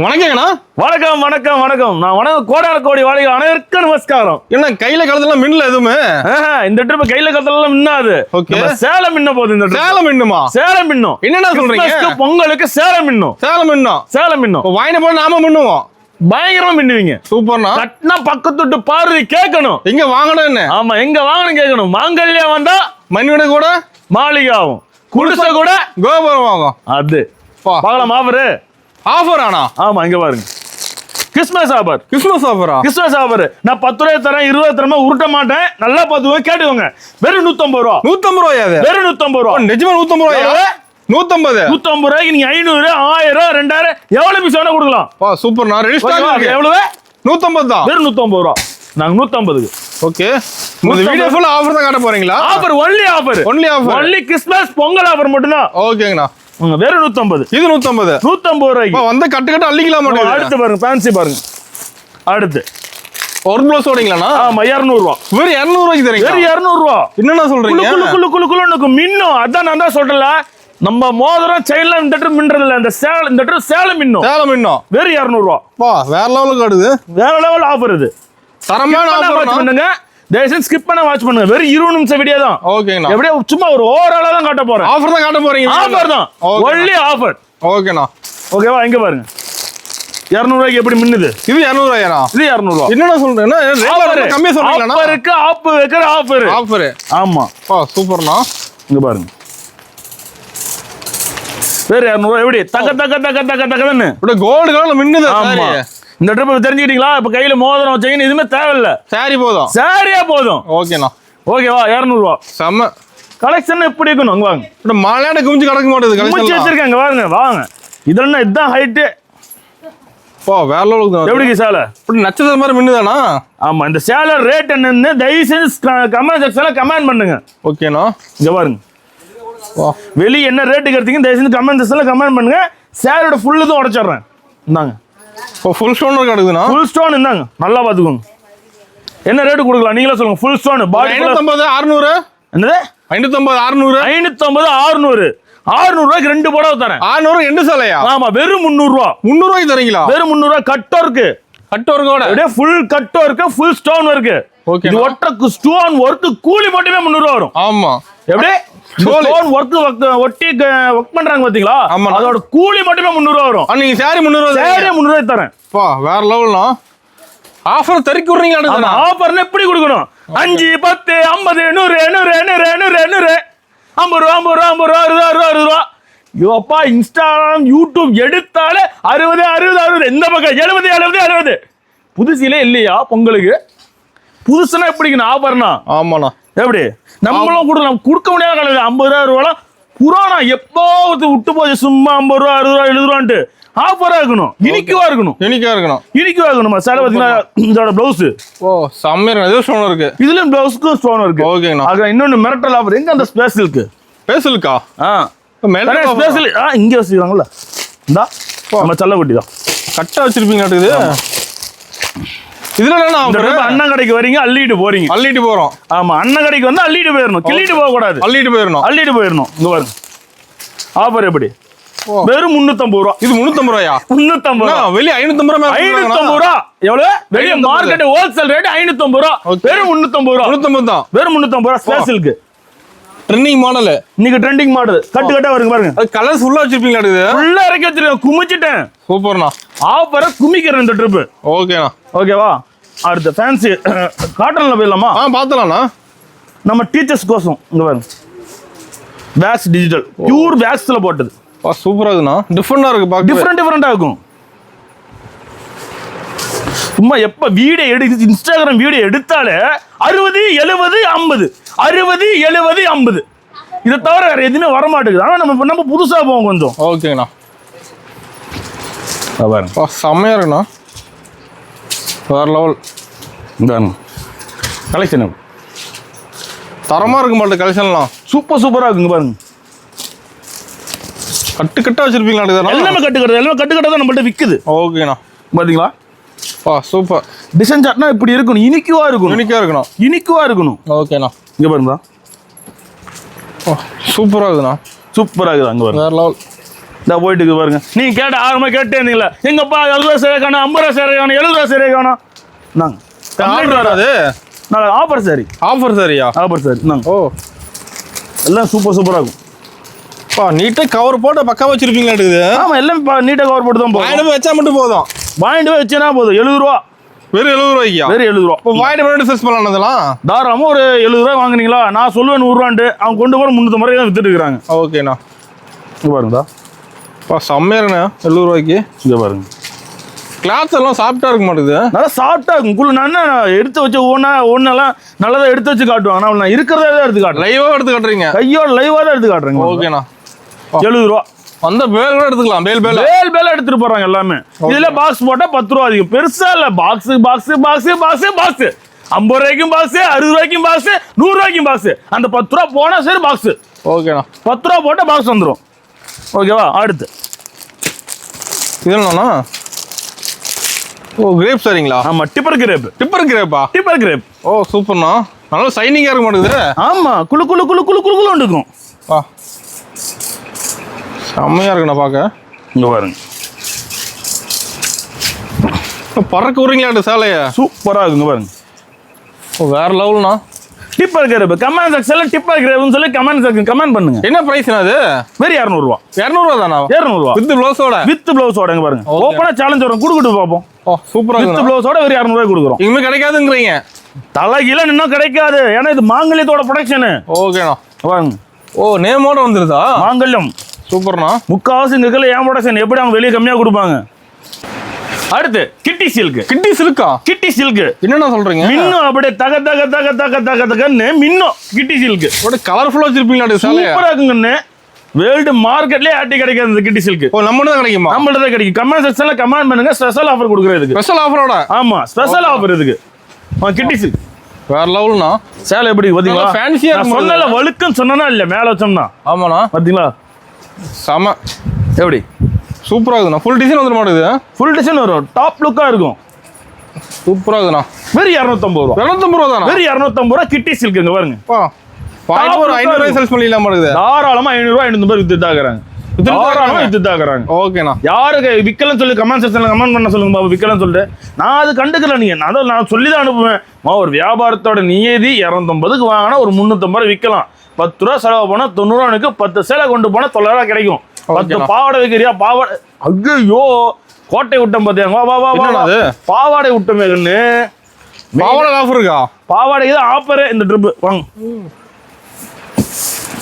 வணக்கங்கண்ணா. வணக்கம் வணக்கம் வணக்கம். நான் வணக்கம் கோடான கோடி வாடகை அனைவருக்கும் நமஸ்காரம். என்ன கையில கலத்துல மின்னல எதுவுமே? இந்த ட்ரிப் கையில கலத்துல மின்னாது. சேலம் மின்ன போகுது. இந்த சேலம் மின்னுமா? சேலம் மின்னும். என்னடா சொல்றீங்க? பொங்கலுக்கு சேலம் மின்னும். சேலம் மின்னும். சேலம் மின்னும். வாயின போல நாம மின்னுவோம். பயங்கரமா மின்னுவீங்க. சூப்பர்ண்ணா. கட்டினா பக்கத்துட்டு பார்வை கேட்கணும். எங்க வாங்கணும்? என்ன? ஆமா, எங்க வாங்கணும் கேட்கணும். மாங்கல்யா வந்தா மண்ணிவிட கூட மாளிகை ஆகும், குடிசை கூட கோபுரம் ஆகும். அது பார்க்கலாம். ஆஃபரு ஆஃபர் ஆனா? ஆமா, இங்க பாருங்க. Christmas offer. கிறிஸ்மஸ் ஆஃபரா? Christmas offer. நான் 10 ரூபாய் தரேன், 20 தரமா உருட்ட மாட்டேன். நல்லா பார்த்துக்கோங்க, கேட்டுக்கோங்க. வெறும் 150 ரூபா. 150 ரூபாயா? வெறும் 150 ரூபா. நிஜமா 150 ரூபாயா? 150 ரூபாய்க்கு நீங்க 500, 1000, 2000 எவ்வளவு பீஸ் வேணா கொடுக்கலாம். சூப்பர்ண்ணா. ரெஜிஸ்டர் எவ்வளவு? 150 தான். வெறும் 150 ரூபா. நாங்க 150க்கு. ஓகே. இந்த வீடியோ ஃபுல்லா ஆஃபர் தான் காட்ட போறீங்களா? Offer, only offer. Only offer. Only Christmas Pongal offer மட்டும் தான். ஓகேங்கண்ணா. வெறும் 150. இது 150. 150 ரூபாய்க்கு வந்து கட்டு கட்டு அள்ளிக்கலாம் மாட்டேன். அடுத்து பாருங்க, ஃபேன்சி பாருங்க. அடுத்து ஒரு ப்ளவுஸ் ஓடிங்களாண்ணா? ஆமா, 200 ரூபா. வெறும் 200 ரூபாய்க்கு தரீங்க? வெறும் 200 ரூபா. என்னண்ணா சொல்றீங்க? குளு குளு குளு குளுன்னு மின்னும். அதான் நான் தான் சொல்றல, நம்ம மோதிரம் செயின்ல இந்த ட்ரிப் மின்றது இல்ல, இந்த சேலம், இந்த ட்ரிப் சேலம் மின்னும். சேலம் மின்னும். வெறும் 200 ரூபா. வேற லெவலுக்கு ஆடுது. வேற லெவல் ஆஃபர் இது. தரமான ஆஃபர் பண்ணுங்க. தயவுசெய்து ஸ்கிப் பண்ண வாட்ச் பண்ணுங்க. வெறும் 20 நிமிஷம் வீடியோ தான். ஓகேண்ணா. எப்படியே சும்மா ஒரு ஓவராலா தான் காட்ட போறேன். ஆஃபர் தான் காட்ட போறீங்க? ஆஃபர் தான், ஒன்லி ஆஃபர். ஓகேண்ணா. ஓகேவா? இங்க பாருங்க, 200 ரூபாய்க்கு எப்படி மின்னுது. இது 200 ரூபாயா? இது 200 ரூபா. என்னடா சொல்றேன்னா ரேட் கம்மியா சொல்றீங்களா? ஆஃபருக்கு ஆப் வைக்கிற ஆஃபர். ஆஃபர். ஆமா. சூப்பர்ண்ணா. இங்க பாருங்க, வேற 200 ரூபாய். எப்படி தக்க தக்க தக்க தக்க தக்கன்னு இப்படி கோல்டு கலர்ல மின்னுது. ஆமா. இந்த ட்ரிப் தெரிஞ்சுக்கிட்டீங்களா? இப்ப கையில மோதிரம் செயின் எதுவுமே தேவையில்ல. சாரி போதும். சாரியா போதும். ஓகேண்ணா. ஓகேவா? 200 ரூபா. செம்ம கலெக்ஷன் எப்படி இருக்கணும்? அங்க வாங்க. இப்படி மாலையாட குமிஞ்சு கிடக்க மாட்டேது. குமிச்சு வச்சிருக்கேன், வாங்க வாங்க. இதெல்லாம் இதுதான் ஹைட். வேற லெவலுக்கு தான். எப்படி சேலை இப்படி நட்சத்திரம் மாதிரி மின்னுதானா? ஆமா. இந்த சேலை ரேட் என்னன்னு தயவு செஞ்சு கமெண்ட் செக்ஷன்ல கமெண்ட் பண்ணுங்க. ஓகேண்ணா. இங்க பாருங்க, வெளியே என்ன ரேட்டுக்கு எடுத்தீங்க தயவு செஞ்சு கமெண்ட் செக்ஷன்ல கமெண்ட் பண்ணுங்க. சேலோட ஃபுல் இதுவும் உடைச்சிடுறேன். இந்தாங்க, ஃபுல் ஸ்டோன் கிடக்குதுண்ணா. ஃபுல் ஸ்டோன் இந்தாங்க, நல்லா பாத்துக்கோங்க. என்ன ரேட்டு கொடுக்கலாம் நீங்களே சொல்லுங்க. ஃபுல் ஸ்டோன் பாடி 550 600. என்னது? 550 600. 550 600. 600 ரூபாய்க்கு 2 புடவை தரேன். 600 2 சேலையா? ஆமா, வெறும் 300 ரூபா. 300 ரூபாய்க்கு தரீங்களா? வெறும் 300 ரூபாய். Cut work. கட் ஒர்க்கோட அப்படியே full cut work, full stone work. Okay. இது ஒட்டக்கு ஸ்டோன் ஒர்க் கூலி மட்டுமே 300 ரூபாய் வரும். ஆமா. எப்படி ஸ்டோன் ஒர்க் ஒட்டி ஒர்க் பண்றாங்க பாத்தீங்களா? அதோட கூலி மட்டுமே 300 ரூபாய் வரும். நீங்க சாரி 300 ரூபாய். சாரி 300 ரூபாய் தரேன். வேற லெவல்னா. ஆஃபர் தரிக்கி விடுறீங்களா? ஆஃபர்னா எப்படி கொடுக்கணும்? 5 10 50 100 100 100 100 100 50 ரூபா 50 ரூபா 50 ரூபா 60 ரூபா 60 ரூபா. யோப்பா, இன்ஸ்டாகிராம் யூடியூப் எடுத்தாலே 60 60 60. எந்த பக்கம் 70 70 70. புதுசிலே இல்லையா பொங்கலுக்கு? புதுசுனா எப்படி ஆஃபர்னா? ஆமாண்ணா. எப்படி நம்மளும் கொடுக்க முடியாத காலம். 50 ரூபா புராணா எப்போ விட்டு போச்சு. சும்மா 50 ரூபா 60 ரூபா 70 ரூபான்ட்டு ஆஃபரா இருக்கணும். இனிக்குவா இருக்கணும். இனிக்குவா இருக்கணும். சேலை பாத்தீங்கன்னா இதோட பிளவுஸ் செம்மையா ஏதோ ஸ்டோன் இருக்கு. இதுலயும் பிளவுஸ்க்கும் ஸ்டோன் இருக்கு. ஓகேண்ணா. அங்க இன்னொன்னு மிரட்டல் ஆஃபர். எங்க அந்த ஸ்பெஷலுக்கு? ஸ்பெஷலுக்கா? ஸ்பெஷல் இங்க வச்சிருக்காங்கல்ல. இந்தா நம்ம சல்லக்குட்டி தான் கட்டா வச்சிருப்பீங்க. இதுல அண்ணன் கடைக்கு வரீங்க, அள்ளிட்டு போறீங்க. அள்ளிட்டு போறோம். ஆமா, அண்ணன் கடைக்கு வந்து அள்ளிட்டு போயிடணும், கிள்ளிட்டு போக கூடாது. அள்ளிட்டு போயிடணும். இங்க பாருங்க, ஆஃபர் எப்படி? வெறும் 350 ரூபா. இது 350 ரூபாயா? 350 ரூபா. வெளிய 550 ரூபா. 550 ரூபா. எவ்வளவு? வெளிய மார்க்கெட் ஹோல்சேல் ரேட் 550 ரூபா. வெறும் 350 ரூபா. 350 தான். வெறும் 350 ரூபா. ஸ்பெஷலுக்கு ட்ரெண்டிங் மாடல். இன்னைக்கு ட்ரெண்டிங் மாடல். கட்டு கட்டா வருங்க பாருங்க. அது கலர்ஸ் ஃபுல்லா வச்சிருப்பீங்களா? இது ஃபுல்லா இறக்கி வச்சிருக்கேன், குமிச்சிட்டேன். சூப்பர்ண்ணா. ஆஃபரை குமிக்கிறேன் இந்த ட்ரிப். ஓகேண்ணா. ஓகேவா? அடுத்து ஃபேன்சி காட்டன்ல போயிடலாமா? பாத்தலாம்ண்ணா. நம்ம டீச்சர்ஸ் கோசம் இங்க பாருங்க, வேக்ஸ் டிஜிட்டல் பியூர் வேக்ஸ்ல போட்டது. சூப்பரா இருக்குண்ணா. டிஃபரெண்டா இருக்கு. பாக்க டிஃபரெண்டா இருக்கும். சும்மா எப்ப வீடியோ எடுத்து இன்ஸ்டாகிராம் வீடியோ எடுத்தாலே 60 70 50 60 70 50. இதை தவிர வேற எதுவுமே வர மாட்டேங்குது. ஆனா நம்ம புதுசா போவோம் கொஞ்சம். ஓகேண்ணா. பாருங்க, செம்மையா இருக்குண்ணா. வேற லெவல். இந்த கலெக்ஷன் தரமா இருக்கு மாட்டேன். கலெக்ஷன்லாம் சூப்பரா இருக்குங்க பாருங்க. கட்டு கட்டா வச்சிருப்பீங்களா? எல்லாமே கட்டு தான் நம்மள்ட்ட விக்குது. ஓகேண்ணா. பாத்தீங்களா? சூப்பர். டிசைன் சாட்னா இப்படி இருக்கணும். இனிக்குவா இருக்கணும். ஓகேண்ணா. இங்க பாருங்க, சூப்பரா இருக்குண்ணா. சூப்பரா இருக்குது. அங்க பாருங்க, வேற லெவல். இந்த போயிட்டு இருக்கு பாருங்க. நீங்க கேட்ட 6 மணி கேட்டே இருந்தீங்களா, எங்கப்பா 70 ரூபா சேரை காணும், 50 ரூபா சேரை காணும், 70 ரூபா சேரை காணும். நாங்க வராது. நாங்கள் ஆஃபர் சாரி. ஆஃபர் சரியா? Offer sorry. நாங்க ஓ எல்லாம் சூப்பராக இருக்கும். நீட்டாக கவர் போட்டு பக்கா வச்சிருப்பீங்களா இருக்குது? ஆமாம், எல்லாம் நீட்டாக கவர் போட்டு தான் போகும். வாங்கிட்டு போய் வச்சா மட்டும் போதும். வாங்கிட்டு போய் வச்சேன்னா போதும். 70 ரூபா. வெறும் 70 ரூபாய்க்கா? வெறும் 70 ரூபா. இப்போ வாங்கிட்டு போய் சர்ச் பண்ணலாம் அதெல்லாம். தாராளமாக ஒரு 70 ரூபா வாங்குனீங்களா, நான் சொல்லுவேன் 100 ரூபான்ட்டு, அவங்க கொண்டு போகிற 300 முறை தான் வித்துட்டு இருக்கிறாங்க. ஓகேண்ணா. இங்கே பாருங்கடா. செம்மையா இருக்குண்ணா 70 ரூபாய்க்கு. இங்கே பாருங்க. கிளாத்ஸ் எல்லாம் சாஃப்டா இருக்க மாட்டேங்குது. நல்லா சாஃப்டா இருக்கும். நான் எடுத்து வச்சு ஒன்னெல்லாம் நல்லதா எடுத்து வச்சு காட்டுவாங்க. நான் இருக்கிறதே தான் எடுத்து காட்டுறேன். லைவா எடுத்து காட்டுறீங்க? கையோட லைவா தான் எடுத்து காட்டுறேங்க. ஓகேண்ணா. 70 ரூபா. அந்த பேல் கூட எடுத்துக்கலாம். பேல் எடுத்துட்டு போறாங்க எல்லாமே. இதுல பாக்ஸ் போட்டா 10 ரூபா அதிகம். பெருசா இல்ல. பாக்ஸ் 50 ரூபாய்க்கும் பாக்ஸ், 60 ரூபாய்க்கும் பாக்ஸ், 100 ரூபாய்க்கும் பாக்ஸ். அந்த 10 ரூபா போனா சரி பாக்ஸ். ஓகேண்ணா. 10 ரூபா போட்டா பாக்ஸ் வந்துடும். ஓகேவா? அடுத்து இது என்னண்ணா? ஓ கிரேப் சரிங்களா? ஆமா, டிப்பர் கிரேப். ஓ சூப்பர்ண்ணா. நல்லா சைனிங்கா இருக்க மாட்டேங்குது. ஆமா, குளு இருக்கும். செம்மையா இருக்குண்ணா பார்க்க. இங்க பாருங்க. பறக்க விடுறீங்களா சேலைய? சூப்பரா இருக்குங்க பாருங்க. ஓ வேற லெவல்ண்ணா. Dipper crepe. கமெண்ட் செக்ஷன்ல டிப்பர் கிரேப்னு சொல்லி கமெண்ட் பண்ணுங்க. என்ன பிரைஸ்னா அது? வெறும் 200 ரூபா. 200 ரூபா தானா? 200 ரூபா. வித் ப்ளவுஸோட. இங்க பாருங்க. ஓபனா சேலஞ்ச் வரும். குடுக்குட்டு பாப்போம். ஓ சூப்பரா இருக்கு. வித் ப்ளவுஸோட வெறும் 200 ரூபாய் கொடுக்குறோம். இனிமே கிடைக்காதுங்கறீங்க? தலைகீழ நின்னா கிடைக்காது. ஏன்னா இது மாங்கல்யத்தோட ப்ரொடக்ஷன். ஓகேண்ணா. பாருங்க. ஓ நேமோட வந்துருதா? மாங்கல்யம். சூப்பர்ண்ணா. முக்காவாசி இங்க இருக்கல ஏன் ப்ரொடக்ஷன் எப்படி அவங்க வெளிய கம்மியா கொடுப்பாங்க. அடுத்து கிட்டி சில்க். என்னண்ணா சொல்றீங்க? மின்னும் அப்படியே தகன்னு மின்னும். கிட்டி சில்க் ஒரு கலர்ஃபுல்லா வச்சிருப்பீங்களா சேலைய? சூப்பரா இருக்குங்கன்னு. வேர்ல்டு மார்க்கெட்லயே ஆட்டி கிடைக்காது இந்த கிட்டி சில்க். ஓ நம்மள தான் கிடைக்குமா? நம்மள்ட்ட தான் கிடைக்கும். கமெண்ட் செக்ஷன்ல கமெண்ட் பண்ணுங்க. ஸ்பெஷல் ஆஃபர் கொடுக்குறேன் இதுக்கு. ஸ்பெஷல் ஆஃபரோட? ஆமா, ஸ்பெஷல் ஆஃபர் இதுக்கு. கிட்டி சில்க் வேற லெவல்னா. சேலை எப்படி பாத்தீங்களா? ஃபேன்சியா இருக்கு. சொன்னல வழுக்குன்னு சொன்னனா இல்ல, மேல வச்சோம்னா. ஆமாண்ணா. பாத்தீங்களா செம. எப்படி சூப்பரா இருக்குண்ணா. ஃபுல் டிசைன் வந்துட மாட்டேங்குது. ஃபுல் டிசைன் வரும். டாப் லுக்கா இருக்கும். சூப்பரா இருக்குண்ணா. வெறும் 250 ரூபா. 250 ரூபா தானா? வெறும் 250 ரூபா கிட்டி சில்க். இங்க பாருங்க. ஒரு 500 ரூபாய் சேல்ஸ் பண்ணிடலாம் மாட்டேங்குது. தாராளமா 500 ரூபாய் 500 ரூபாய் வித்துட்டாக்குறாங்க. தாராளமா. யாருக்கு விக்கலன்னு சொல்லி கமெண்ட் செக்ஷன்ல கமெண்ட் பண்ண சொல்லுங்க பாபு. விக்கலன்னு சொல்லிட்டு நான் அது கண்டுக்கல. நீங்க நான் சொல்லி தான் அனுப்புவேன். ஒரு வியாபாரத்தோட நியதி 250க்கு வாங்கினா ஒரு 350 ரூபாய் விற்கலாம். 10 ரூபா செலவு போனா 90 ரூபாய்க்கு 10 சேலை கொண்டு போனா 900 ரூபாய் கிடைக்கும். 10 பாவாடை வைக்கிறியா? பாவாடை ஐயோ கோட்டை விட்டம் பாத்தியாங்க. பாவாடை விட்டமே. பாவாடை ஆஃபர் இருக்கா? பாவாடை இது ஆஃபர். இந்த ட்ரிப் வாங்க.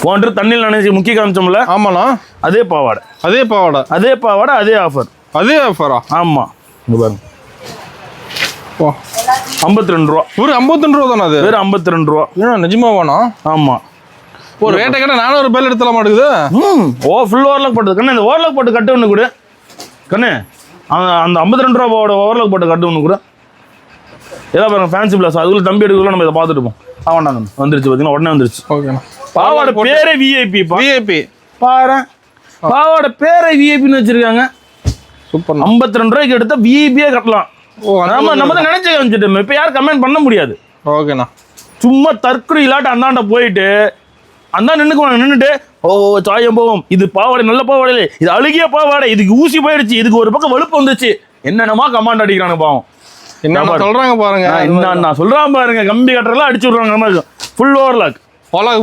போன்று தண்ணியில் நினைச்சு முக்கிய காமிச்சோம்ல. ஆமாண்ணா. அதே பாவாடை அதே ஆஃபர். அதே ஆஃபரா? ஆமா. இங்க பாருங்க. 52 ரூபா. ஒரு 52 ரூபா தானே அது? வேற 52 ரூபா. ஏன்னா நிஜமாவாண்ணா? ஆமா. ஒரு ரேட்டை கேட்டால் 400 பேர் எடுத்துட மாட்டேங்குது. ஃபுல் ஓவர்லாக் போட்டது கண்ணு. இந்த ஓவர்லாக் போட்டு கட்டு ஒன்று கூட கண்ணு. அந்த 52 ரூபாவோட ஓவர்லாக் போட்டு கட்டு ஒன்று கூட. ஏதாவது பாருங்க ஃபேன்சி பிளஸ். அதுக்குள்ள தம்பி எடுக்கலாம். நம்ம இதை பார்த்துட்டு இருப்போம். ஆமாண்டாங்க வந்துருச்சு. பார்த்தீங்கன்னா உடனே வந்துருச்சு. ஓகேண்ணா. பாவாடை பேரே விஐபி. பாரு பாவாடை பேரே விஐபின்னு வச்சிருக்காங்க. சூப்பர். 52 ரூபாய்க்கு எடுத்தா விஐபியே கட்டலாம். நம்ம தான் நினைச்சு காமிச்சிட்டோம். இப்போ யாரும் கமெண்ட் பண்ண முடியாது. ஓகேண்ணா. சும்மா தற்கொலை இல்லாட்ட அந்தாண்ட போயிட்டு அந்தா நின்றுட்டு சாயம் போவோம். இது பாவாடை நல்ல பாவாடை, இது அழுகிய பாவாடை, இதுக்கு ஊசி போயிடுச்சு, இதுக்கு ஒரு பக்கம் வெளுப்பு வந்துச்சு, என்னென்னமா கமாண்ட் அடிக்கிறாங்க பாவம். என்ன சொல்றாங்க பாருங்க. நான் சொல்றான் பாருங்க. கம்பி கட்டுறலாம் அடிச்சு விடுறாங்க. ஃபுல் ஓவர்லாக்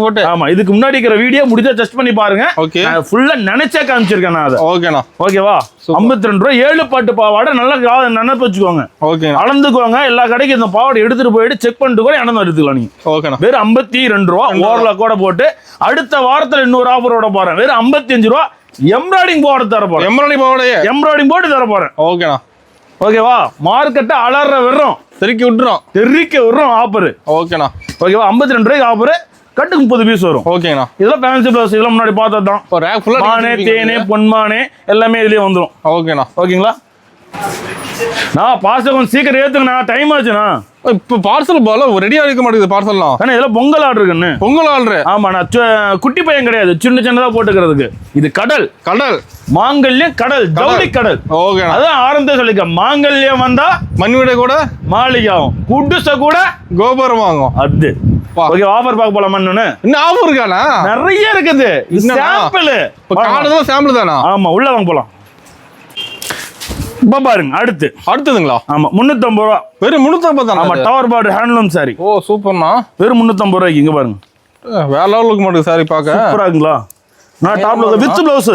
போட்டு. ஆமா. இதுக்கு முன்னாடி இருக்கிற வீடியோ முடிஞ்சா டெஸ்ட் பண்ணி பாருங்க. ஓகே. ஃபுல்லா நினைச்சே காமிச்சிருக்கேன் நான் அதை. ஓகேண்ணா. ஓகேவா? 52 ரூபாய் 7 பாட்டு பாவாடை. நல்லா நினைப்பு வச்சுக்கோங்க. ஓகே. அளந்துக்கோங்க. எல்லா கடைக்கும் இந்த பாவாடை எடுத்துட்டு போயிட்டு செக் பண்ணிட்டு கூட இடம் எடுத்துக்கலாம் நீங்க. ஓகேண்ணா. வெறும் 52 ரூபா ஓவர்லாக் கூட போட்டு அடுத்த வாரத்துல இன்னொரு ஆஃபரோட போறேன். வெறும் 55 ரூபா எம்ப்ராய்டிங் போர்டு தர போறேன். எம்ப்ராய்டிங் போர்டு தர போறேன். ஓகேண்ணா. ஓகேவா? மார்க்கெட்டை அலற வர்றோம். தெறிக்க விட்டுறோம் ஆஃபர். ஓகேண்ணா. ஓகேவா? 52 ரூபாய்க்கு ஆஃபர். கட்டுக்கு 30 பீஸ் வரும். ஓகேண்ணா. இதெல்லாம் ஃபேன்சி பிளவுஸ். இதெல்லாம் முன்னாடி பார்த்ததுதான். மானே தேனே பொன்மானே எல்லாமே இதுலயே வந்துடும். ஓகேண்ணா. ஓகேங்களா? நான் பாஸ்டர் கொஞ்சம் சீக்கிரம் ஏத்துங்கண்ணா. டைம் ஆச்சுண்ணா. இப்போ பார்சல் போல ரெடியா இருக்க மாட்டேங்குது பார்சல்லாம். ஆனா இதெல்லாம் பொங்கல் ஆர்டர் இருக்குன்னு. பொங்கல் ஆர்டர். ஆமா, நான் குட்டி பையன் கிடையாது, சின்ன சின்னதா போட்டுக்கிறதுக்கு. இது கடல் மாங்கல்யம், கடல் ஜவுளி கடல். ஓகே, அதான் ஆரம்பத்தை சொல்லிக்க. மாங்கல்யம் வந்தா மண்வீடு கூட மாளிகை ஆகும், குடிசை கூட கோபுரம் ஆகும். அது ஓகே. ஆஃபர் பார்க்க போலாமா? இன்னும் ஆஃபர் இருக்கானா? நிறைய இருக்குது. சாம்பிள் கார்டு சாம்பிள் தானா? ஆமா, உள்ள வாங்க போலாம். இப்ப பாருங்க அடுத்ததுங்களா? ஆமா, 350 ரூபா. வெறும் 350 தான். ஆமா, டவர் பார்டர் ஹேண்ட்லூம் சாரி. ஓ சூப்பர்ண்ணா. வெறும் 350 ரூபாய்க்கு. இங்க பாருங்க, வேற லெவலுக்கு மாட்டுது சாரி பார்க்க. சூப்பரா இருக்குங்களா? நான் டாப்ல வித் ப்ளவுஸ்.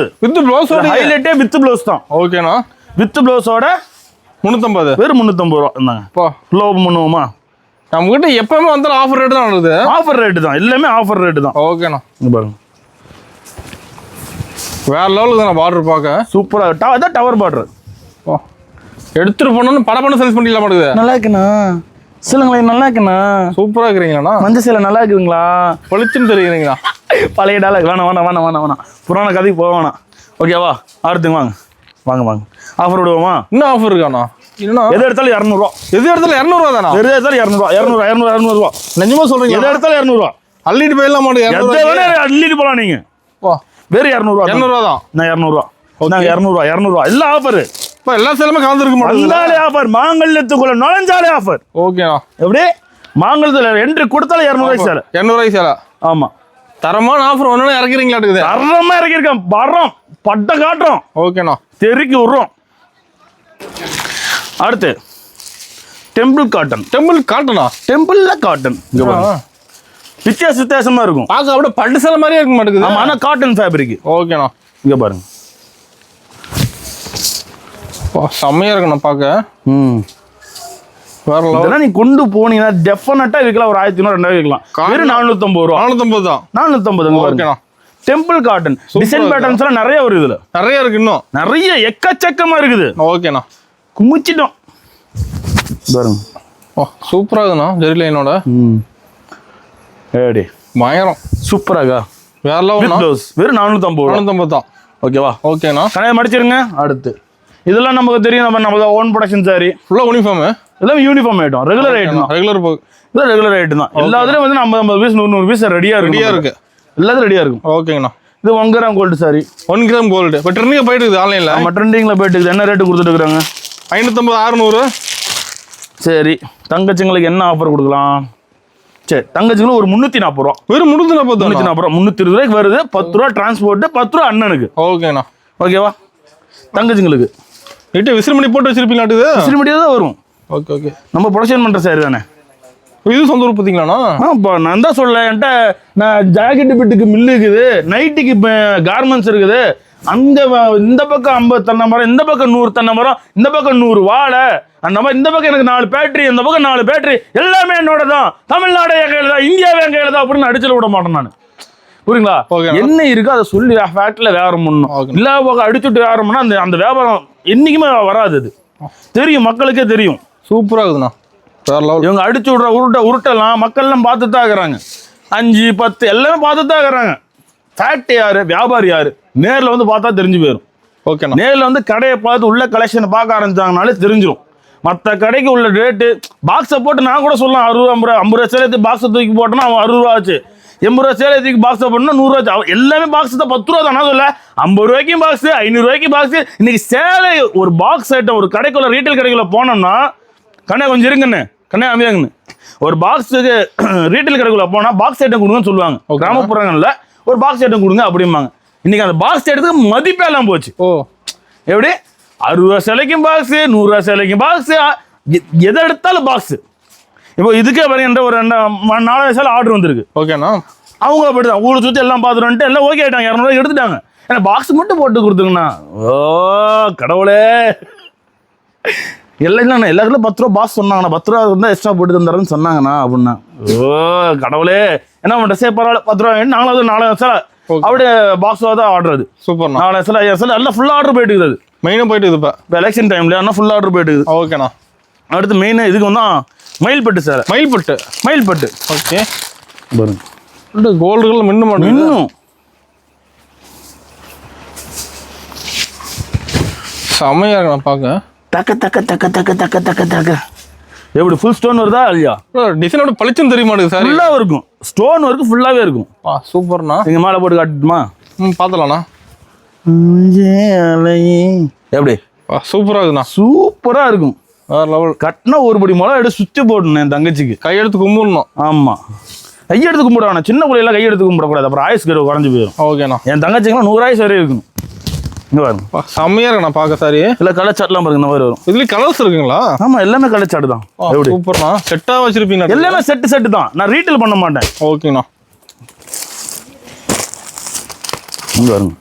ஹைலைட்டே வித் ப்ளவுஸ் தான். ஓகேண்ணா, வித் ப்ளவுஸோட 350. வெறும் 350 ரூபா. இந்தாங்க, லோ பண்ணுவோமா? நம்ம கிட்ட எப்பவுமே வந்தாலும் ஆஃபர் ரேட் தான் வருது. ஆஃபர் ரேட் தான், எல்லாமே ஆஃபர் ரேட் தான். ஓகேண்ணா, இங்க பாருங்க, வேற லெவலுக்கு தான் பார்டர் பார்க்க. சூப்பரா. அதான் டவர் பார்டர். எடுத்துட்டு போனோம்னு படப்படம் சேல்ஸ் பண்ணிடலாம் மாட்டேங்குது. நல்லா இருக்குண்ணா, சொல்லுங்களேன். நல்லா இருக்குண்ணா, சூப்பரா இருக்கிறீங்களா? மஞ்சள் சேலை நல்லா இருக்குதுங்களா? பொழிச்சுன்னு தெரியுறீங்களா? பழைய டாலர். வேணாம், புராண கதைக்கு போக வேணாம். ஓகேவா? அடுத்துங்க வாங்க ஆஃபர் விடுவோமா? இன்னும் ஆஃபர் இருக்காண்ணா? எது எடுத்தாலும் 200 ரூபா. எது எடுத்தாலும் 200 ரூபா தானா? எது எடுத்தாலும் 200 ரூபா. நிஜமா சொல்றீங்க? எது எடுத்தாலும் 200 ரூபா. அள்ளிட்டு போயிடலாம் மாட்டேங்குது. அள்ளிட்டு போலாம் நீங்க. வெறும் 200 ரூபா. 200 ரூபா தான். நான் 200 ரூபா. 200 ரூபா. எல்லாம் ஆஃபர். இப்போ எல்லா சேலுமே கலந்துருக்கு மாட்டேங்குது. ஆஃபர் மாங்கல்யத்துக்குள்ள நுழைஞ்சாலே ஆஃபர். ஓகேண்ணா. எப்படி மாங்கல்யத்துல என்ட்ரி கொடுத்தாலும் 200 ரூபாய் சேலை. 200 ரூபாய் சேலை. ஆமா, தரமான ஆஃபர் ஒன்று இறக்கிறீங்களா? தரமா இறக்கிருக்கேன். வரோம், பட்ட காட்டுறோம். ஓகேண்ணா, தெருக்கி விடுறோம். அடுத்து டெம்பிள் காட்டன். டெம்பிள்ல காட்டன் வித்தியாசமா இருக்கும். பார்க்க அப்படியே பட்டு சேலை மாதிரியே இருக்க மாட்டேங்குது. ஆமா, ஆனா காட்டன் ஃபேப்ரிக். ஓகேண்ணா, இங்க பாருங்க, செம்மையா இருக்கணும் பார்க்க. வேற லெவல். நீ கொண்டு போனீங்கன்னா டெஃபினட்டா விற்கலாம். ஒரு 1500 2000 விற்கலாம். வெறும் 450 ரூபா. 450 தான். 450. ஓகேண்ணா, டெம்பிள் காட்டன் டிசைன் பேட்டர்ன்ஸ் எல்லாம் நிறைய வருது. இதுல நிறைய இருக்கு, இன்னும் நிறைய எக்கச்சக்கமா இருக்குது. ஓகேண்ணா, குமிச்சிட்டோம் பாருங்க. சூப்பரா இருக்குண்ணா, ஜெரி லைனோட. ஏடி பயங்கரம், சூப்பராக வேற லெவல். வெறும் 450 தான். ஓகேவா? ஓகேண்ணா, கடையை மடிச்சிருங்க. அடுத்து இதெல்லாம் நமக்கு தெரியும். நம்ம ஓன் ப்ரொடக்ஷன் சாரி. ஃபுல்லா யூனிஃபார்ம். எல்லாம் யூனிஃபார்ம் ஐட்டம். ரெகுலர் ஐட்டம் தான். ரெகுலர் ஐட்டம் தான். எல்லாத்துலயும் வந்து 50 பீஸ் 100 பீஸ் ரெடியா இருக்கு. எல்லாத்துக்கும் ரெடியா இருக்கும். ஓகேங்கண்ணா, இது 1 gram gold sari. 1 gram gold இப்போ ட்ரெண்டிங்ல போயிட்டு இருக்குது. ஆன்லைன்ல நம்ம ட்ரெண்டிங்ல போயிட்டு இருக்குது. என்ன ரேட்டு கொடுத்துட்டு இருக்காங்க? 550 600. சரி, தங்கச்சிங்களுக்கு என்ன ஆஃபர் கொடுக்கலாம்? சரி, தங்கச்சிங்களுக்கு ஒரு 340 ரூபா. வெறும் 340 ரூபா. 320 ரூபாய்க்கு வருது. 10 ரூபா டிரான்ஸ்போர்ட், 10 ரூபா அண்ணனுக்கு. ஓகேண்ணா, ஓகேவா? தங்கச்சிங்களுக்கு விசிறிமணி போட்டு வச்சிருப்பீங்களா? விசிறிமணி தான் வரும். ஓகே, நம்ம ப்ரொடக்ஷன் பண்ற சாரி தானே இது. சொந்த உற்பத்திங்களாண்ணா? நான் தான் சொல்ல. என்கிட்ட நான் ஜாக்கெட் பிட்டுக்கு மில்லு இருக்குது, நைட்டுக்கு கார்மெண்ட்ஸ் இருக்குது. அங்க இந்த பக்கம் 50 தென்னை மரம், இந்த பக்கம் 100 தென்னை மரம், இந்த பக்கம் 100 வாழை, அந்த மாதிரி இந்த பக்கம் எனக்கு 4 பேட்டரி, இந்த பக்கம் 4 பேட்டரி, எல்லாமே என்னோட தான். தமிழ்நாடு என் கையில தான், இந்தியாவே என் கையில தான் அப்படின்னு அடிச்சல விட மாட்டேன் நான். புரியுங்களா? என்ன இருக்கு அதை சொல்லி ஃபேக்ட்ல வியாபாரம் பண்ணணும். இல்ல அடிச்சுட்டு வியாபாரம் பண்ணா அந்த வியாபாரம் என்னைக்குமே வராது. அது தெரியும், மக்களுக்கே தெரியும். சூப்பரா இருக்குதுண்ணா. இவங்க அடிச்சு விடுற உருட்டெல்லாம் மக்கள் எல்லாம் பார்த்து தான் இருக்கிறாங்க. 5 10 எல்லாமே பார்த்து தான் இருக்கிறாங்க. ஃபேக்ட் யாரு, வியாபாரி யாரு, நேரில் வந்து பார்த்தா தெரிஞ்சு போயிடும். ஓகே, நேரில் வந்து கடையை பார்த்து உள்ள கலெக்ஷனை பார்க்க ஆரம்பிச்சாங்கனாலே தெரிஞ்சிடும். மற்ற கடைக்கு உள்ள ரேட்டு பாக்ஸை போட்டு நான் கூட சொல்லலாம் 60 50 ரூபா சேலத்து பாக்ஸை தூக்கி போட்டோன்னா அவன் 60 ரூபா ஆச்சு. 80 ரூபா சேலத்துக்கு பாக்ஸை போட்டோம்னா 100 ரூபா. எல்லாமே பாக்ஸ் தான் 10 ரூபா தானே. சொல்ல 50 ரூபாய்க்கும் பாக்ஸ், 500 ரூபாய்க்கு பாக்ஸ். இன்னைக்கு சேலை ஒரு பாக்ஸ் ஐட்டம் ஒரு கடைக்குள்ள ரீட்டைல் கடைக்குள்ள போனோம்னா, கண்ணே கொஞ்சம் இருங்கண்ணே, கண்ணே அமையாங்கண்ணு, ஒரு பாக்ஸுக்கு ரீட்டைல் கடைக்குள்ள போனா பாக்ஸ் ஐட்டம் கொடுங்கன்னு சொல்லுவாங்க. கிராமப்புறங்கள்ல ஒரு பாக்ஸ் ஐட்டம் கொடுங்க அப்படிம்பாங்க. இன்னைக்கு அந்த பாக்ஸ் ஐட்டத்துக்கு மதிப்பே எல்லாம் போச்சு. எப்படி 60 ரூபா சேலைக்கும் பாக்ஸ், 100 ரூபா சேலைக்கும் பாக்ஸ், எதை எடுத்தாலும் பாக்ஸ். இப்போ இதுக்கே பாருங்க, ஒரு 4 சேலை ஆர்டர் வந்திருக்கு. ஓகேண்ணா, அவங்க அப்படிதான் ஊரை சுற்றி எல்லாம் பார்த்துட்டு வந்துட்டு எல்லாம் ஓகே ஆயிட்டாங்க. 200 ரூபாய் எடுத்துட்டாங்க. ஏன்னா பாக்ஸ் மட்டும் போட்டு கொடுத்துங்கண்ணா. ஓ கடவுளே, எல்லாம் எல்லாத்துலையும் 10 ரூபா பாக்ஸ் சொன்னாங்கண்ணா. 10 ரூபா இருந்தால் எக்ஸ்ட்ரா போட்டு தந்துறேன்னு சொன்னாங்கண்ணா அப்படின்னா. ஓ கடவுளே, என்ன பண்ணுற? சரி பரவாயில்ல, 10 ரூபா வேணும். நாங்களாவது 4 சேலை அப்படியே பாக்ஸாக தான் ஆர்டர். அது சூப்பர். 4 சேலை 5 சேலை எல்லாம் ஃபுல் ஆர்டர் போயிட்டு இருக்குது. மெயினாக போயிட்டு இருக்குது. இப்போ எலெக்ஷன் டைம்ல ஆனால் ஃபுல் ஆர்டர் போயிட்டு இருக்குது. ஓகேண்ணா, அடுத்து மெயினாக இதுக்கு வந்தா மயில்பட்டு சார். மயில்பட்டு ஓகே பாருங்க. கோல்டுகள் மின்னும் இன்னும் செம்மையா இருக்கு. நான் பார்க்க தக்க தக்க தக்க தக்க தக்க தக்க தக்க எப்படி ஃபுல் ஸ்டோன் வருதா இல்லையா? டிசைனோட பளிச்சுன்னு தெரிய மாட்டேங்குது சார். ஃபுல்லாக இருக்கும், ஸ்டோன் ஒர்க்கு ஃபுல்லாகவே இருக்கும். சூப்பர்ண்ணா. நீங்கள் மேலே போட்டு காட்டுமா? பார்த்துலாண்ணா. எப்படி சூப்பராக இருக்குண்ணா. சூப்பராக இருக்கும். வேறு லெவல். கட்டினா ஒரு படி மிளகா எடுத்து சுற்றி போடணும் என் தங்கச்சிக்கு. கையெடுத்து கும்பிடணும். ஆமாம், கையெடுத்து கும்பிட வேணாம். சின்ன பிள்ளைலாம் கையெடுத்து கும்பிடக்கூடாது, அப்புறம் ஆயுஸ் கருவு குறைஞ்சி போயிடும். ஓகேண்ணா. என் தங்கச்சிக்கெல்லாம் 100 ஆயுஸ் வரை இருக்கும். இங்கே பாருங்க, செம்மையாக இருக்குண்ணா பார்க்க. சாரி இல்லை கலர் சாட்லாம் பாருங்க, இந்த மாதிரி வரும். இதுலேயும் கலர்ஸ் இருக்குங்களா? ஆமாம், எல்லாமே கலர் சாட்டு தான். சூப்பர்ண்ணா. செட்டாக வச்சிருப்பீங்க? எல்லாமே செட்டு தான். நான் ரீட்டெயில் பண்ண மாட்டேன். ஓகேண்ணா. இங்கே பாருங்க,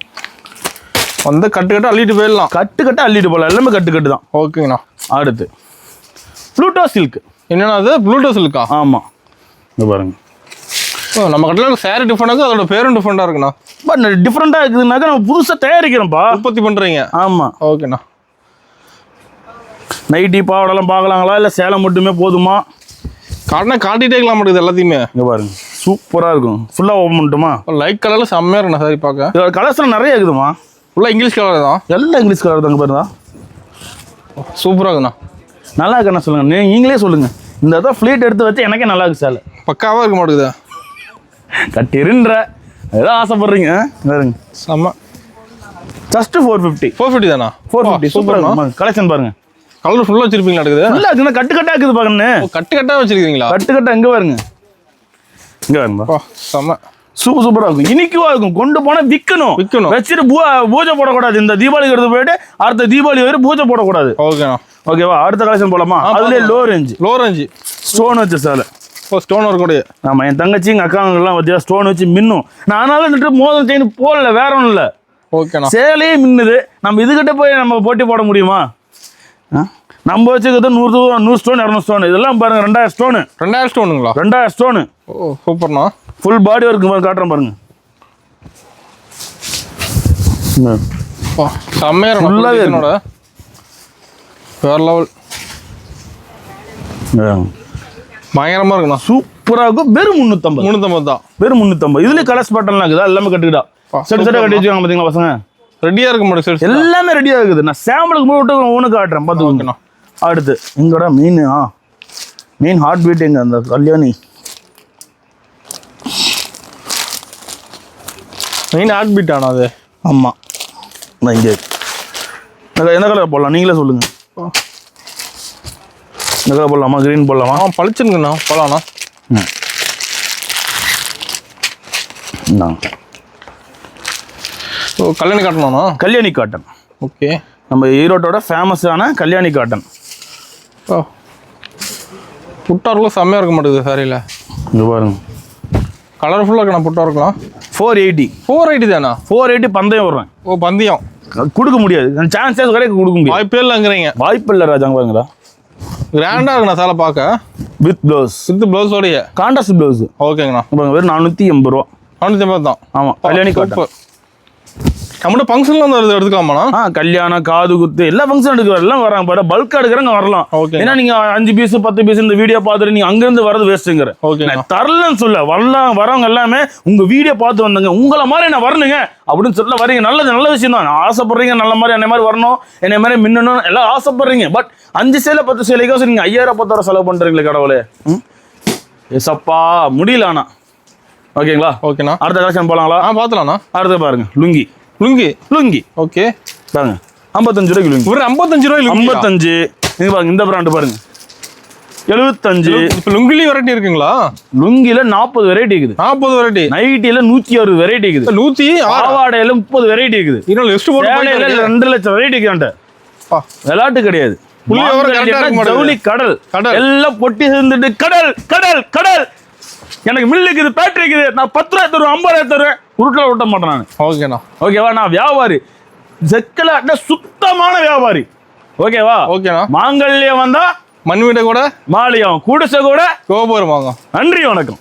வந்து கட்டு அள்ளிட்டு போயிடலாம். கட்டு அள்ளிட்டு போகலாம். எல்லாமே கட்டு தான். ஓகேண்ணா. அடுத்து ப்ளூட்டோ சில்க். என்னன்னா அது ப்ளூட்டோ சில்கா? ஆமாம், இங்கே பாருங்க. நம்ம கட்டில சேரீ டிஃப்ரெண்டாக அதோட பேரும் டிஃப்ரெண்டாக இருக்குண்ணா. பட் டிஃப்ரெண்டாக இருக்குதுனாக்கா நம்ம புதுசாக தயாரிக்கிறோம்ப்பா, உற்பத்தி பண்ணுறீங்க. ஆமாம். ஓகேண்ணா. நைட்டி பாவடெல்லாம் பார்க்கலாங்களா, இல்லை சேலம் மட்டுமே போதுமா? காட்டிகிட்டே இருக்கலாம் மாட்டேங்குது எல்லாத்தையுமே. இங்கே பாருங்க, சூப்பராக இருக்கும். ஃபுல்லாக ஓப்பன் பண்ணிட்டுமா? லைட் கலரில் செம்மையாக இருக்குண்ணா சாரி பார்க்க. இதோட கலர்ஸ்லாம் நிறைய இருக்குதுமா. ஃபுல்லாக இங்கிலீஷ் கலர் தான். எல்லாம் இங்கிலீஷ் கலர் தாங்க பாருங்க. சூப்பராக இருக்குண்ணா. நல்லா இருக்குண்ணா. சொல்லுங்கள், நீங்களே சொல்லுங்கள். இந்த இடத்துல ஃப்ளீட் எடுத்து வச்சு எனக்கே நல்லா இருக்கு சேலை. பக்காவாக இருக்க மாட்டேங்குது. கட்டிருன்ற ஏதோ ஆசைப்படுறீங்க. பாருங்க, செம்ம. ஜஸ்ட் 450. 450 தானா? 450. சூப்பராக கலெக்ஷன் பாருங்க. கலர் ஃபுல்லாக வச்சிருப்பீங்களா? இருக்குது ஃபுல்லாக இருக்குண்ணா, கட்டாக இருக்குது பாருங்க. கட்டாக வச்சிருக்கீங்களா? கட்டு எங்கே பாருங்க, இங்கே பாருங்க. செம்ம சூப்பராக இருக்கும். இனிக்குவா இருக்கும். கொண்டு போனால் விற்கணும். வச்சுட்டு பூஜை போடக்கூடாது. இந்த தீபாவளிக்கு எடுத்து போயிட்டு அடுத்த தீபாவளி வரை பூஜை போடக்கூடாது. ஓகேண்ணா. ஓகேவா? அடுத்த கலெக்ஷன் போலாமா? அதுலேயே லோ ரேஞ்சு ஸ்டோன் வச்ச சேலை. ஸ்டோன் இருக்கக்கூடிய. ஆமாம், என் தங்கச்சி எங்கள் அக்காங்கெல்லாம் வச்சு ஸ்டோன் வச்சு மின்னும். நான் அதனால நின்று மோதல் செயின் போடல, வேற ஒன்றும் இல்லை. ஓகேண்ணா. சேலையே மின்னுது. நம்ம இதுகிட்ட போய் நம்ம போட்டி போட முடியுமா? நம்ம வச்சுக்கிறது 100 ஸ்டோன் 200 ஸ்டோன். இதெல்லாம் பாருங்க 2000 ஸ்டோனு. 2000 ஸ்டோனுங்களா? 2000 ஸ்டோனு. ஓ சூப்பர்ண்ணா. ஃபுல் பாடி ஒர்க் காட்டுறேன் பாருங்க. செம்மையாக ஃபுல்லாகவே என்னோட வேற லெவல். பயங்கரமாக இருக்குண்ணா. சூப்பராக இருக்கும். வெறும் 350 தான். வெறும் 350. இதுலேயே கலர்ஸ் பேட்டர்லாம் இருக்குதா? எல்லாமே கட்டுக்கிட்டா செட்டாக கட்டி வச்சுக்காங்க பார்த்தீங்களா பசங்க? ரெடியாக இருக்க மாட்டேங்குது. எல்லாமே ரெடியாக இருக்குது. நான் சாம்பிளுக்கு மட்டும் ஒன்று காட்டுறேன் பார்த்துக்கோங்கண்ணா. அடுத்து எங்கடா மெயின் ஹார்ட் பீட் எங்க? அந்த கல்யாணி மெயின் ஹார்ட் பீட் ஆனா அது? ஆமாம், நான் இங்கே எந்த கலர் போடலாம் நீங்களே சொல்லுங்கள். இந்த கலர் போடலாமா, க்ரீன் போடலாமா? பளிச்சுங்கண்ணா போடலாண்ணா. கல்யாணி காட்டணும்ண்ணா. கல்யாணி காட்டன். ஓகே, நம்ம ஈரோட்டோட ஃபேமஸான கல்யாணி காட்டன். புட்டாருக்குள்ள செம்மையாக இருக்க மாட்டேங்குது சாரியில். இங்கே பாருங்க, கலர்ஃபுல்லாக இருக்குண்ணா. புட்டா இருக்கலாம். 480 தானா? 480 பந்தயம் வர்றேன். ஓ பந்தயம் கொடுக்க முடியாது. சான்ஸே கிடையாது, கொடுக்க முடியாது. வாய்ப்பே இல்லைங்கிறீங்க? வாய்ப்பு இல்லை ராஜாங்க. பாருங்களா, கிராண்டாக இருக்குண்ணா சேலை பார்க்க. வித் ப்ளவுஸோடைய கான்ட்ராஸ்ட் ப்ளவுஸ். ஓகேங்கண்ணா. வெறும் 480 ரூபா. 480 தான். ஆமாம், கல்யாணி காட்டன். நம்மளோட ஃபங்க்ஷன்லாம் வந்து எடுத்துக்கலாமாண்ணா? கல்யாணம், காது குத்து எல்லா ஃபங்க்ஷன் எடுக்கிற எல்லாம் வராங்க. பாரு பல்காக எடுக்கிறவங்க வரலாம். ஓகே, ஏன்னா நீங்கள் 5 பீஸ் 10 பீஸ் இந்த வீடியோ பார்த்துட்டு நீங்கள் அங்கேருந்து வரது வேஸ்ட்டுங்கிற. ஓகே, நான் தரலன்னு சொல்ல வரவங்க எல்லாமே உங்கள் வீடியோ பார்த்து வந்தாங்க. உங்களை மாதிரி நான் வரணுங்க அப்படின்னு சொல்ல வரீங்க. நல்ல விஷயம் தான். ஆசைப்படுறீங்க நல்ல மாதிரி என்னை மாதிரி வரணும், என்னை மாதிரி மின்னணும் எல்லாம் ஆசைப்படுறீங்க. பட் 5 சேலை 10 சேலைக்காக நீங்கள் 5000 10,000 செலவு பண்ணுறீங்களே கடவுளே. எஸ்ப்பா முடியல. ஆனால் ஓகேங்களா? ஓகேண்ணா. அடுத்த கலெக்ஷன் போகலாங்களா? பார்த்துலாண்ணா. அடுத்த பாருங்க, லுங்கி. ஓகே பாருங்க, 55 ரூபாய்க்கு லுங்கி. ஒரு 55 ரூபாய் 55. நீங்க பாருங்க, இந்த பிராண்ட் பாருங்க 75. இப்போ லுங்கிலி வெரைட்டி இருக்குங்களா? லுங்கில 40 வெரைட்டி இருக்குது. 40 வெரைட்டி. நைட்டில 160 வெரைட்டி இருக்குது. 106. பாவாடையில 30 வெரைட்டி இருக்குது. இதனால லிஸ்ட் போட்டு 2 லட்சம் வெரைட்டி இருக்குதான்ட்ட. விளையாட்டு கிடையாது. ஜவுளி கடல் எல்லாம் பொட்டி சேர்ந்துட்டு கடல். எனக்கு மில் இருக்குது, பேட்டரி இருக்குது. நான் 10 ரூபாய் தருவேன், 50 ரூபாய் தருவேன். உருட்டில் விட்ட மாட்டேன் நான். ஓகேண்ணா. ஓகேவா? நான் வியாபாரி, செக்கல சுத்தமான வியாபாரி. ஓகேவா? ஓகேண்ணா. மாங்கல்யம் வந்தா மண்வீட கூட மாலியம், கூடுசை கூட கோபுரம் வாங்க. நன்றி, வணக்கம்.